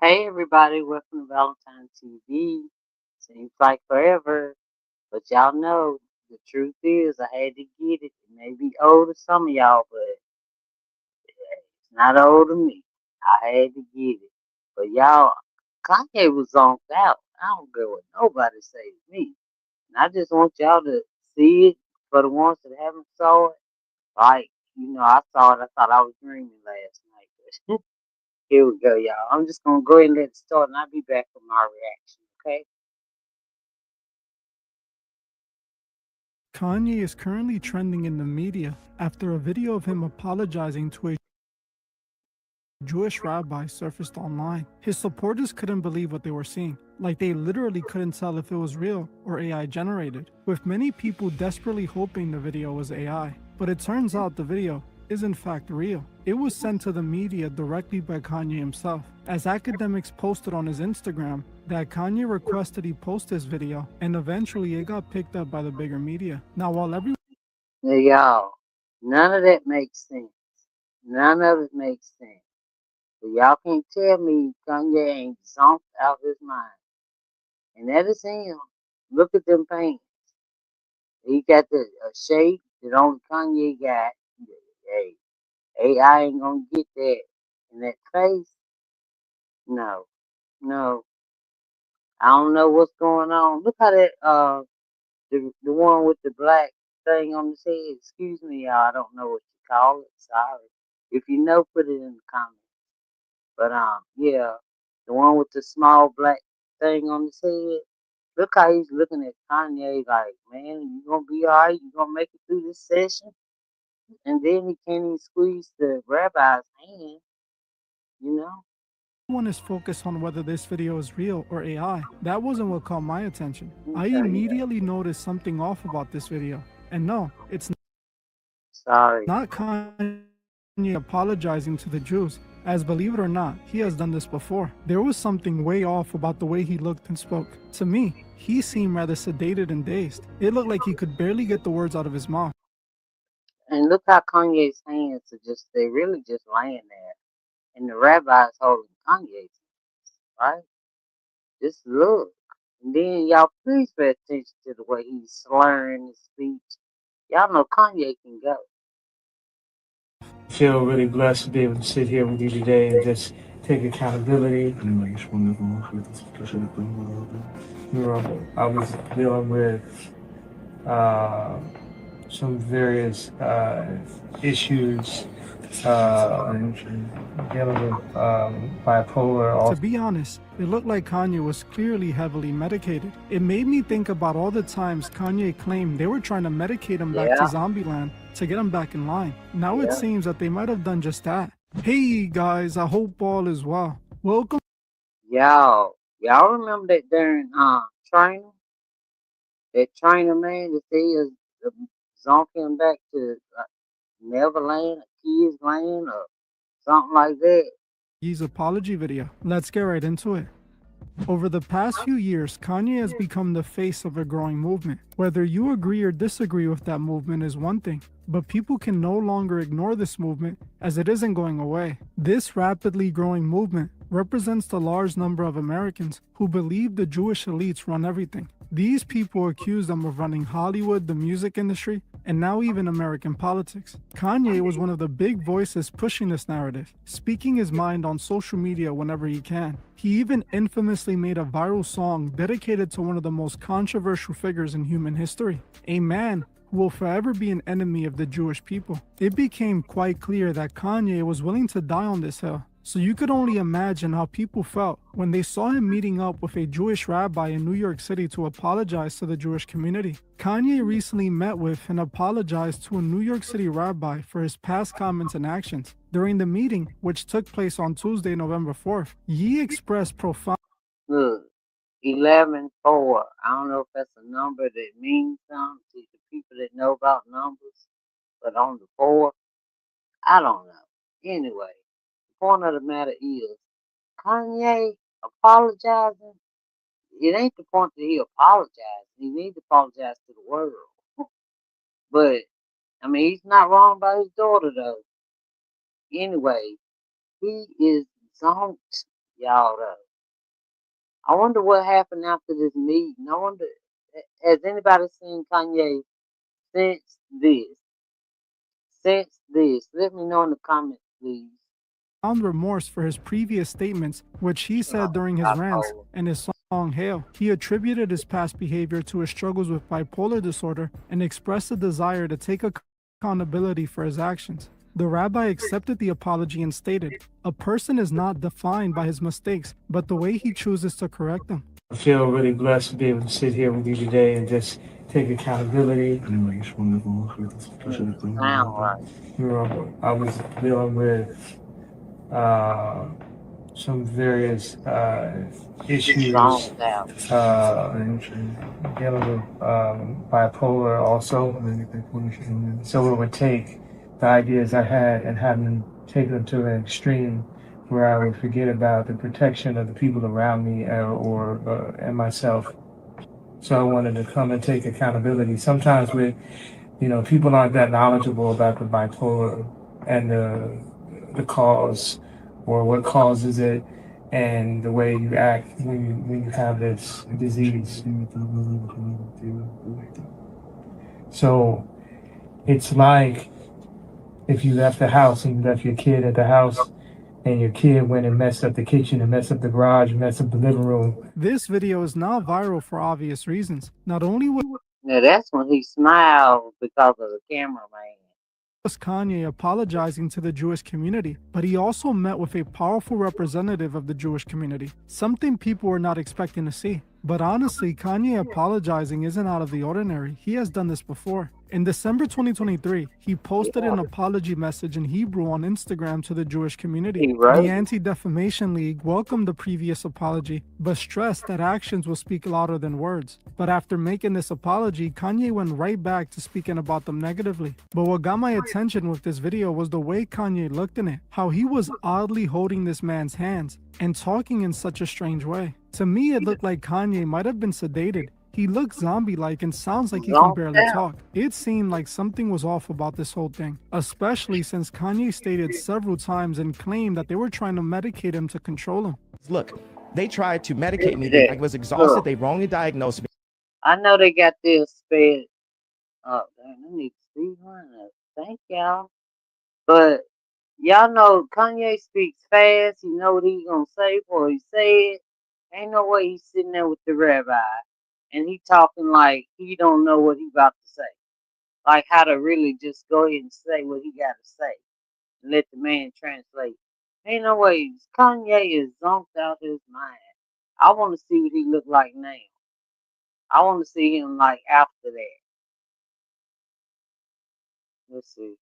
Hey everybody, welcome to Valentine TV. Seems like forever, but y'all know the truth is I had to get it. It may be old to some of y'all, but it's not old to me. I had to get it. But y'all, Kanye was zonked out. I don't care what nobody say to me. And I just want y'all to see it for the ones that haven't saw it. Like, I saw it. I thought I was dreaming last night. Here we go, y'all. I'm just gonna go ahead and let it start, and I'll be back with my reaction. Okay? Kanye is currently trending in the media after a video of him apologizing to a Jewish rabbi surfaced online. His supporters couldn't believe what they were seeing, like they literally couldn't tell if it was real or AI generated, with many people desperately hoping the video was AI. But it turns out the video is in fact real. It was sent to the media directly by Kanye himself, as academics posted on his Instagram that Kanye requested he post this video, and eventually it got picked up by the bigger media. Now, while everyone Now, y'all, none of that makes sense. None of it makes sense. But y'all can't tell me Kanye ain't zonked out his mind. And that is him. Look at them paintings. He got the shape that only Kanye got. Hey, AI ain't gonna get that. In that face, no, no. I don't know what's going on. Look how that the one with the black thing on his head. Excuse me, y'all. I don't know what you call it. Sorry. If you know, put it in the comments. But yeah, the one with the small black thing on his head. Look how he's looking at Kanye like, man, you gonna be alright? You gonna make it through this session? And then he can't even squeeze the rabbi's hand, you know? is focused on whether this video is real or AI, that wasn't what caught my attention. I Okay, yeah. immediately noticed something off about this video. And no, it's Sorry. not Kanye apologizing to the Jews, as believe it or not, he has done this before. There was something way off about the way he looked and spoke. To me, he seemed rather sedated and dazed. It looked like he could barely get the words out of his mouth. And look how Kanye's hands are they really just laying there. And the rabbi's holding Kanye's hands, right? Just look. And then y'all please pay attention to the way he's slurring his speech. Y'all know Kanye can go. Feel really blessed to be able to sit here with you today and just take accountability. I was dealing with uh, some various issues, dealing with bipolar. To be honest, it looked like Kanye was clearly heavily medicated. It made me think about all the times Kanye claimed they were trying to medicate him back to Yeah, Zombieland to get him back in line. Now it yeah. seems that they might have done just that. Hey guys, I hope all is well. Welcome Y'all remember that during training? That trainer man that they zonk him back to Neverland, or Kids Land, or something like that. Ye's apology video. Let's get right into it. Over the past few years, Kanye has become the face of a growing movement. Whether you agree or disagree with that movement is one thing, but people can no longer ignore this movement as it isn't going away. This rapidly growing movement represents the large number of Americans who believe the Jewish elites run everything. These people accuse them of running Hollywood, the music industry, and now even American politics. Kanye was one of the big voices pushing this narrative, speaking his mind on social media whenever he can. He even infamously made a viral song dedicated to one of the most controversial figures in human history, a man who will forever be an enemy of the Jewish people. It became quite clear that Kanye was willing to die on this hill. So you could only imagine how people felt when they saw him meeting up with a Jewish rabbi in New York City to apologize to the Jewish community. Kanye recently met with and apologized to a New York City rabbi for his past comments and actions. During the meeting, which took place on Tuesday, November 4th, Ye expressed profound Look, 11-4. I don't know if that's a number that means something to the people that know about numbers, but on the 4, I don't know. Anyway, the point of the matter is, Kanye apologizing. It ain't the point that he apologized. He needs to apologize to the world. But I mean, he's not wrong about his daughter though. Anyway, he is zonked y'all though. I wonder what happened after this meeting. I wonder, has anybody seen Kanye since this? Since this, let me know in the comments, please. Found remorse for his previous statements, which he said during his rants Bipolar. and his song Hail. He attributed his past behavior to his struggles with bipolar disorder and expressed a desire to take accountability for his actions. The rabbi accepted the apology and stated, "A person is not defined by his mistakes, but the way he chooses to correct them." I feel really blessed to be able to sit here with you today and just take accountability. Sound right. You know, I was dealing with some various issues, Zonked out. dealing with bipolar also. So it would take the ideas I had and have them take them to an extreme where I would forget about the protection of the people around me and myself. So I wanted to come and take accountability. Sometimes people aren't that knowledgeable about the bipolar and the cause or what causes it and the way you act when you have this disease. So it's like if you left the house and you left your kid at the house and your kid went and messed up the kitchen and messed up the garage and messed up the living room. This video is now viral for obvious reasons. Not only Now that's when he smiled because of the cameraman. was Kanye apologizing to the Jewish community, but he also met with a powerful representative of the Jewish community, something people were not expecting to see. But honestly, Kanye apologizing isn't out of the ordinary. He has done this before. In December 2023, he posted an apology message in Hebrew on Instagram to the Jewish community. The Anti-Defamation League welcomed the previous apology, but stressed that actions will speak louder than words. But after making this apology, Kanye went right back to speaking about them negatively. But what got my attention with this video was the way Kanye looked in it, how he was oddly holding this man's hands and talking in such a strange way. To me, it looked like Kanye might have been sedated. He looks zombie-like and sounds like he can barely talk. It seemed like something was off about this whole thing, especially since Kanye stated several times and claimed that they were trying to medicate him to control him. Look, they tried to medicate me. I was exhausted. They wrongly diagnosed me. I know they got this sped up. Damn, I need to speed run up. Thank y'all. But y'all know Kanye speaks fast. He know what he's gonna say before he say it. Ain't no way he's sitting there with the rabbi and he talking like he don't know what he about to say. Like how to really just go ahead and say what he gotta say and let the man translate. Ain't no way. Kanye is zonked out his mind. I want to see what he look like now. I want to see him like after that. Let's see.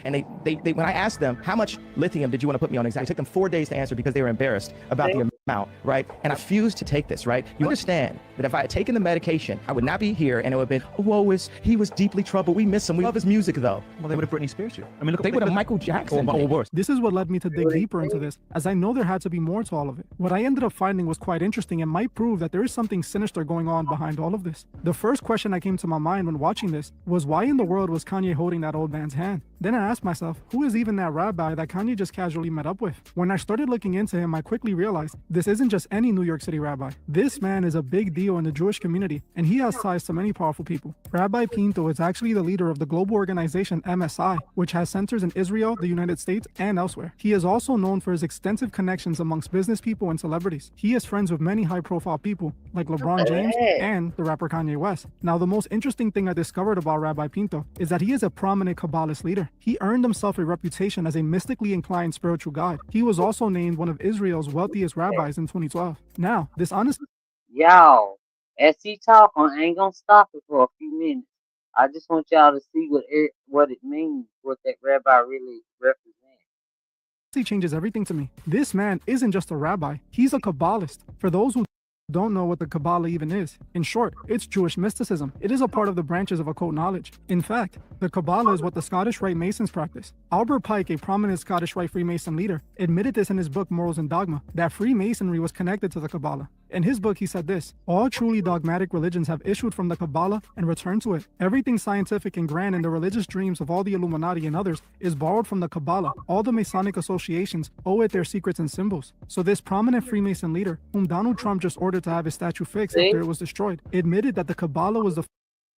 And they when I asked them, how much lithium did you want to put me on exactly? It took them 4 days to answer because they were embarrassed about the amount, right? And I refused to take this, right? You understand that if I had taken the medication, I would not be here and it would have been, oh, woe he was deeply troubled. We miss him. We love his music, though. Well, they would have Britney Spears you. I mean, look, They would have Michael Jackson or worse. This is what led me to dig deeper into this, as I know there had to be more to all of it. What I ended up finding was quite interesting and might prove that there is something sinister going on behind all of this. The first question that came to my mind when watching this was, why in the world was Kanye holding that old man's hand? Then I asked myself, who is even that rabbi that Kanye just casually met up with? When I started looking into him, I quickly realized this isn't just any New York City rabbi. This man is a big deal in the Jewish community, and he has ties to many powerful people. Rabbi Pinto is actually the leader of the global organization MSI, which has centers in Israel, the United States, and elsewhere. He is also known for his extensive connections amongst business people and celebrities. He is friends with many high-profile people, like LeBron James and the rapper Kanye West. Now, the most interesting thing I discovered about Rabbi Pinto is that he is a prominent Kabbalist leader. He earned himself a reputation as a mystically inclined spiritual guide. He was also named one of Israel's wealthiest rabbis in 2012. Now, this honestly... Y'all, as he talk, I ain't gonna stop it for a few minutes. I just want y'all to see what it means, what that rabbi really represents. changes everything to me. This man isn't just a rabbi, he's a Kabbalist. For those who don't know what the Kabbalah even is, in short, it's Jewish mysticism. It is a part of the branches of occult knowledge. In fact, the Kabbalah is what the Scottish Rite Masons practice. Albert Pike, a prominent Scottish Rite Freemason leader, admitted this in his book Morals and Dogma, that Freemasonry was connected to the Kabbalah. In his book, he said this: all truly dogmatic religions have issued from the Kabbalah and returned to it. Everything scientific and grand in the religious dreams of all the Illuminati and others is borrowed from the Kabbalah. All the Masonic associations owe it their secrets and symbols. So this prominent Freemason leader, whom Donald Trump just ordered to have his statue fixed after it was destroyed, admitted that the Kabbalah was the...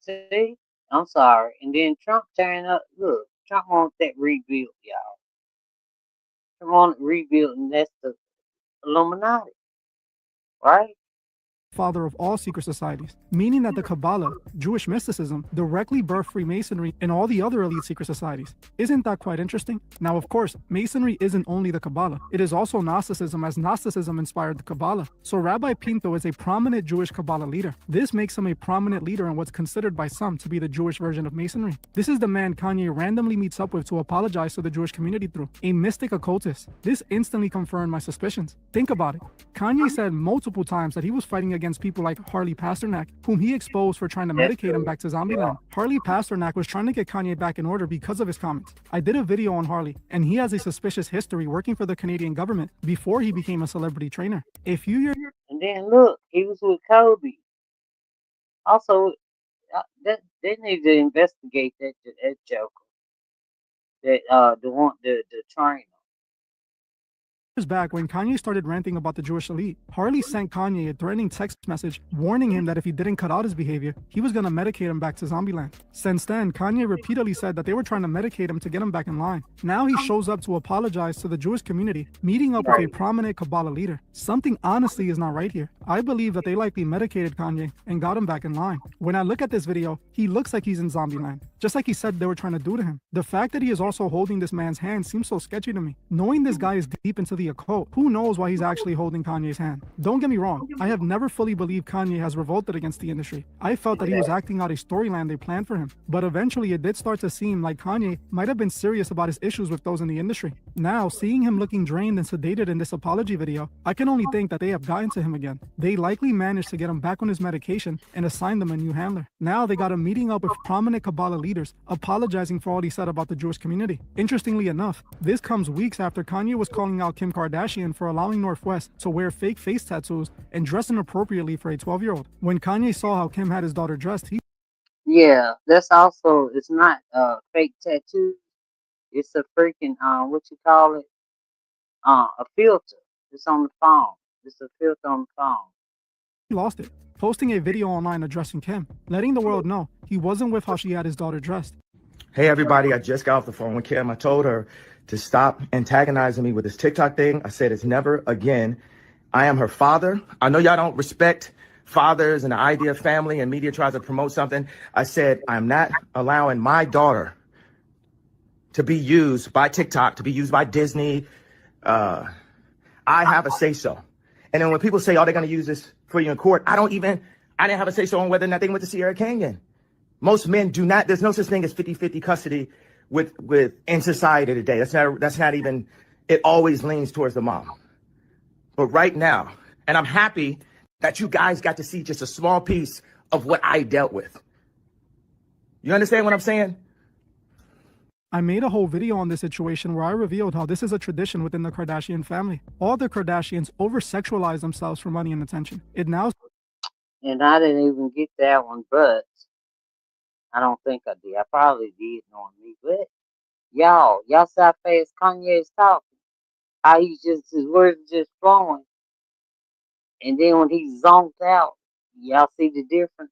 See? I'm sorry. And then Trump turned up. Look, Trump wants that rebuild, y'all. Trump wants rebuild, and that's the Illuminati. Right? father of all secret societies, meaning that the Kabbalah, Jewish mysticism, directly birthed Freemasonry and all the other elite secret societies. Isn't that quite interesting? Now, of course, Masonry isn't only the Kabbalah. It is also Gnosticism, as Gnosticism inspired the Kabbalah. So Rabbi Pinto is a prominent Jewish Kabbalah leader. This makes him a prominent leader in what's considered by some to be the Jewish version of Masonry. This is the man Kanye randomly meets up with to apologize to the Jewish community through, a mystic occultist. This instantly confirmed my suspicions. Think about it. Kanye said multiple times that he was fighting against people like Harley Pasternak, whom he exposed for trying to medicate him back to Zombieland. Harley Pasternak was trying to get Kanye back in order because of his comments. I did a video on Harley, and he has a suspicious history working for the Canadian government before he became a celebrity trainer. A few years... And then look, he was with Kobe. Also, they need to investigate that joker. The trainer. Back when Kanye started ranting about the Jewish elite, Harley sent Kanye a threatening text message warning him that if he didn't cut out his behavior, he was going to medicate him back to Zombieland. Since then, Kanye repeatedly said that they were trying to medicate him to get him back in line. Now he shows up to apologize to the Jewish community, meeting up with a prominent Kabbalah leader. Something honestly is not right here. I believe that they likely medicated Kanye and got him back in line. When I look at this video, he looks like he's in Zombieland, just like he said they were trying to do to him. The fact that he is also holding this man's hand seems so sketchy to me. Knowing this guy is deep into the occult, who knows why he's actually holding Kanye's hand? Don't get me wrong, I have never fully believed Kanye has revolted against the industry. I felt that he was acting out a storyline they planned for him, but eventually it did start to seem like Kanye might have been serious about his issues with those in the industry. Now, seeing him looking drained and sedated in this apology video, I can only think that they have gotten to him again. They likely managed to get him back on his medication and assign them a new handler. Now they got him meeting up with prominent Kabbalah leaders, apologizing for all he said about the Jewish community. Interestingly enough, this comes weeks after Kanye was calling out Kim Kardashian for allowing Northwest to wear fake face tattoos and dress inappropriately for a 12-year-old. When Kanye saw how Kim had his daughter dressed, he... Yeah, that's also, it's not fake tattoos. It's a freaking, what you call it? A filter. It's on the phone. It's a filter on the phone. He lost it, posting a video online addressing Kim, letting the world know he wasn't with how she had his daughter dressed. Hey everybody, I just got off the phone with Kim. I told her to stop antagonizing me with this TikTok thing. I said it's never again. I am her father. I know y'all don't respect fathers and the idea of family, and media tries to promote something. I said I'm not allowing my daughter to be used by TikTok, to be used by Disney. I have a say-so. And then when people say, oh, they're going to use this for you in court, I didn't have a say-so on whether or not they went to Sierra Canyon. Most men do not. There's no such thing as 50-50 custody with in society today. That's not even, it always leans towards the mom. But right now, and I'm happy that you guys got to see just a small piece of what I dealt with. You understand what I'm saying? I made a whole video on this situation where I revealed how this is a tradition within the Kardashian family. All the Kardashians over-sexualize themselves for money and attention. It now... And I didn't even get that one, but I don't think I did. I probably did knowing me, but y'all see how fast Kanye is talking. How his words just flowing. And then when he's zonked out, y'all see the difference?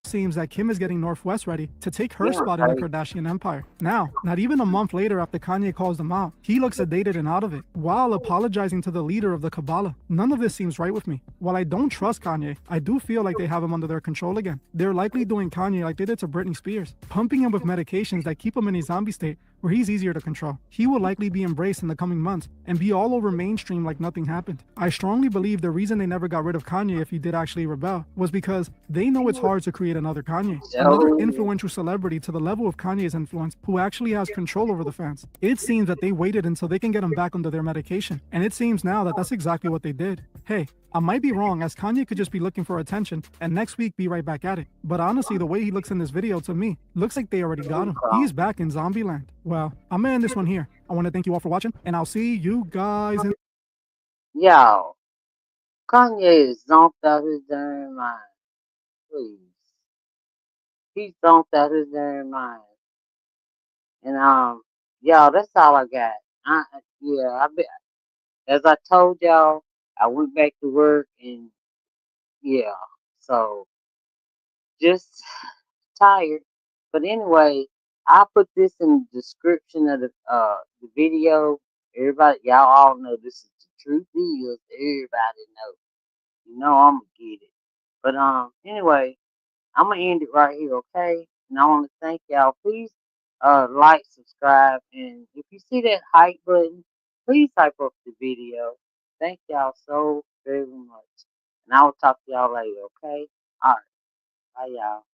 Seems that Kim is getting Northwest ready to take her spot in the Kardashian empire. Now, not even a month later after Kanye calls them out, he looks sedated and out of it, while apologizing to the leader of the Kabbalah. None of this seems right with me. While I don't trust Kanye, I do feel like they have him under their control again. They're likely doing Kanye like they did to Britney Spears, pumping him with medications that keep him in a zombie state where he's easier to control. He will likely be embraced in the coming months and be all over mainstream like nothing happened. I strongly believe the reason they never got rid of Kanye if he did actually rebel was because they know it's hard to create another Kanye, another influential celebrity to the level of Kanye's influence who actually has control over the fans. It seems that they waited until they can get him back under their medication, and it seems now that that's exactly what they did. Hey, I might be wrong, as Kanye could just be looking for attention and next week be right back at it. But honestly, the way he looks in this video, to me, looks like they already got him. He's back in Zombieland. Well, I'm gonna end this one here. I want to thank you all for watching, and I'll see you guys in... Y'all, Kanye is zonked out his damn mind. Please. He's zonked out his damn mind. And y'all, that's all I got. Yeah, I be, as I told y'all, I went back to work and yeah, so just tired. But anyway, I'll put this in the description of the video. Everybody, y'all all know this is the truth is. Everybody know. You know I'm gonna get it. But anyway, I'm gonna end it right here, okay? And I want to thank y'all. Please, like, subscribe, and if you see that hype button, please type up the video. Thank y'all so very much, and I will talk to y'all later, okay? All right, bye, y'all.